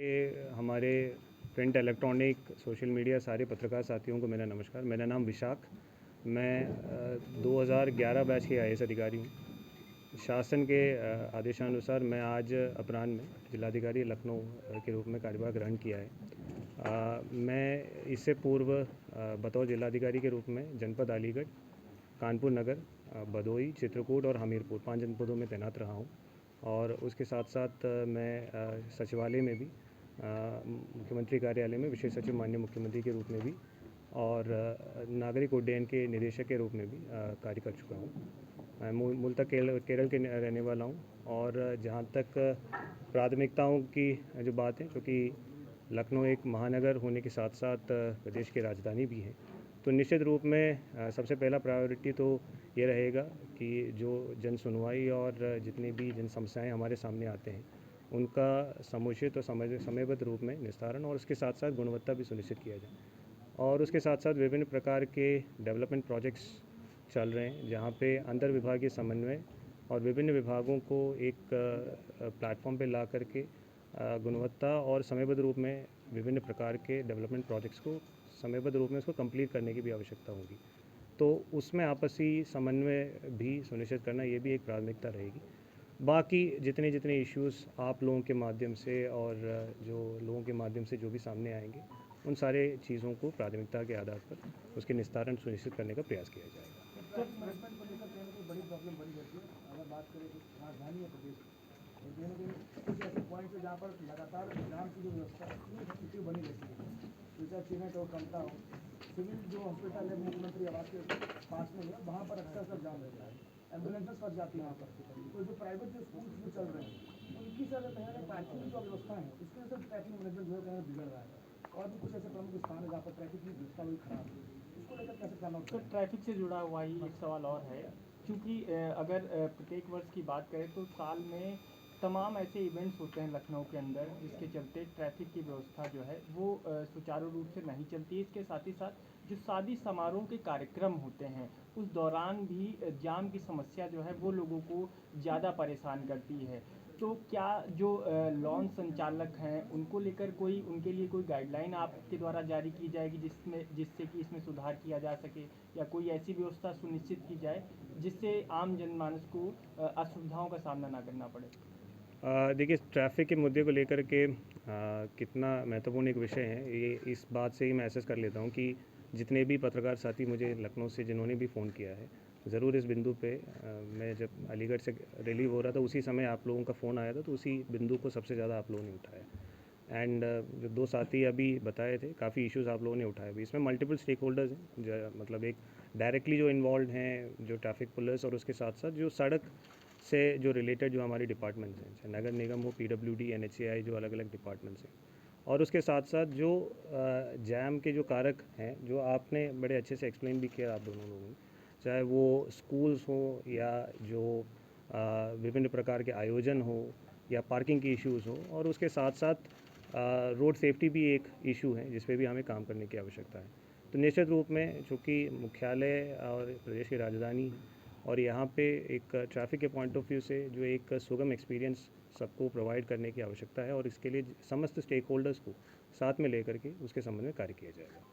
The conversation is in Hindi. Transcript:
हमारे प्रिंट, इलेक्ट्रॉनिक, सोशल मीडिया सारे पत्रकार साथियों को मेरा नमस्कार। मेरा नाम विशाख, मैं 2011 बैच के आईएएस अधिकारी हूँ। शासन के आदेशानुसार मैं आज अपराह्न में जिलाधिकारी लखनऊ के रूप में कार्यभार ग्रहण किया है। मैं इससे पूर्व बतौर जिलाधिकारी के रूप में जनपद अलीगढ़, कानपुर नगर, भदोही, चित्रकूट और हमीरपुर 5 जनपदों में तैनात रहा हूँ। और उसके साथ साथ मैं सचिवालय में भी, मुख्यमंत्री कार्यालय में विशेष सचिव माननीय मुख्यमंत्री के रूप में भी और नागरिक उड्डयन के निदेशक के रूप में भी कार्य कर चुका हूँ। मैं मूलतः केरल के रहने वाला हूँ। और जहाँ तक प्राथमिकताओं की जो बात है, क्योंकि लखनऊ एक महानगर होने के साथ साथ प्रदेश की राजधानी भी है, तो निश्चित रूप में सबसे पहला प्रायोरिटी तो ये रहेगा कि जो जन सुनवाई और जितनी भी जन समस्याएँ हमारे सामने आते हैं उनका समुचित और समयबद्ध रूप में निस्तारण और उसके साथ साथ गुणवत्ता भी सुनिश्चित किया जाए। और उसके साथ साथ विभिन्न प्रकार के डेवलपमेंट प्रोजेक्ट्स चल रहे हैं, जहाँ पे अंतर विभागीय समन्वय और विभिन्न विभागों को एक प्लेटफॉर्म पे ला करके गुणवत्ता और समयबद्ध रूप में विभिन्न प्रकार के डेवलपमेंट प्रोजेक्ट्स को समयबद्ध रूप में उसको कंप्लीट करने की भी आवश्यकता होगी। तो उसमें आपसी समन्वय भी सुनिश्चित करना, ये भी एक प्राथमिकता रहेगी। बाकी जितने इश्यूज़ आप लोगों के माध्यम से और जो लोगों के माध्यम से जो भी सामने आएंगे, उन सारे चीज़ों को प्राथमिकता के आधार पर उसके निस्तारण सुनिश्चित करने का प्रयास किया जाएगा। सर, इन्वेस्टमेंट को लेकर कहीं ना कहीं बड़ी प्रॉब्लम बड़ी रहती है। अगर बात करें तो राजधानी है प्रदेश की, तो कहीं ना कहीं कुछ ऐसे पॉइंट्स है जहाँ पर लगातार जाम की जो व्यवस्था है बनी रहती है। तो चाहे सीमेंट हो, कमता हो, सिविल जो हॉस्पिटल है मुख्यमंत्री आवास के पास में है, वहाँ पर अक्सर जाम रहता है। एम्बुलेंसेस फंस जाती है वहाँ पर। तो जो प्राइवेट जो स्कूल्स जो चल रहे हैं, उनकी सर कहीं ना कहीं पार्किंग की जो व्यवस्था है, उसकी वजह से ट्रैफिक मैनेजमेंट जो है कहीं बिगड़ रहा है। और भी कुछ ऐसे प्रमुख स्थान है जहाँ पर ट्रैफिक की व्यवस्था भी खराब है। उसको लेकर कैसे प्लान आउट करें? ट्रैफिक से जुड़ा हुआ ही एक सवाल और है, क्योंकि अगर प्रत्येक वर्ष की बात करें तो साल में तमाम ऐसे इवेंट्स होते हैं लखनऊ के अंदर जिसके चलते ट्रैफिक की व्यवस्था जो है वो सुचारू रूप से नहीं चलती है। इसके साथ ही साथ जो शादी समारोह के कार्यक्रम होते हैं उस दौरान भी जाम की समस्या जो है वो लोगों को ज़्यादा परेशान करती है। तो क्या जो लॉन संचालक हैं उनको लेकर उनके लिए कोई गाइडलाइन आपके द्वारा जारी की जाएगी जिससे कि इसमें सुधार किया जा सके, या कोई ऐसी व्यवस्था सुनिश्चित की जाए जिससे आम जनमानस को असुविधाओं का सामना ना करना पड़े? देखिए, ट्रैफिक के मुद्दे को लेकर के कितना महत्वपूर्ण एक विषय है, ये इस बात से ही मैं एहसास कर लेता हूँ कि जितने भी पत्रकार साथी मुझे लखनऊ से जिन्होंने भी फ़ोन किया है, ज़रूर इस बिंदु पे मैं जब अलीगढ़ से रिलीव हो रहा था उसी समय आप लोगों का फ़ोन आया था, तो उसी बिंदु को सबसे ज़्यादा आप लोगों ने उठाया। एंड जो 2 साथी अभी बताए थे, काफ़ी इश्यूज़ आप लोगों ने उठाए भी। इसमें मल्टीपल स्टेक होल्डर्स हैं, मतलब एक डायरेक्टली जो इन्वॉल्व हैं, जो ट्रैफिक पुलिस, और उसके साथ साथ जो सड़क से जो रिलेटेड जो हमारी डिपार्टमेंट्स हैं, चाहे नगर निगम हो, पीडब्ल्यूडी, एनएचएआई, जो अलग अलग डिपार्टमेंट्स हैं। और उसके साथ साथ जो जैम के जो कारक हैं, जो आपने बड़े अच्छे से एक्सप्लेन भी किया आप दोनों लोगों ने, चाहे वो स्कूल्स हो या जो विभिन्न प्रकार के आयोजन हो या पार्किंग की इश्यूज़ हो, और उसके साथ साथ रोड सेफ्टी भी एक इशू है जिस पे भी हमें काम करने की आवश्यकता है। तो निश्चित रूप में, चूँकि मुख्यालय और प्रदेश की राजधानी है और यहाँ पे एक ट्रैफिक के पॉइंट ऑफ व्यू से जो एक सुगम एक्सपीरियंस सबको प्रोवाइड करने की आवश्यकता है, और इसके लिए समस्त स्टेक होल्डर्स को साथ में लेकर के उसके संबंध में कार्य किया जाएगा।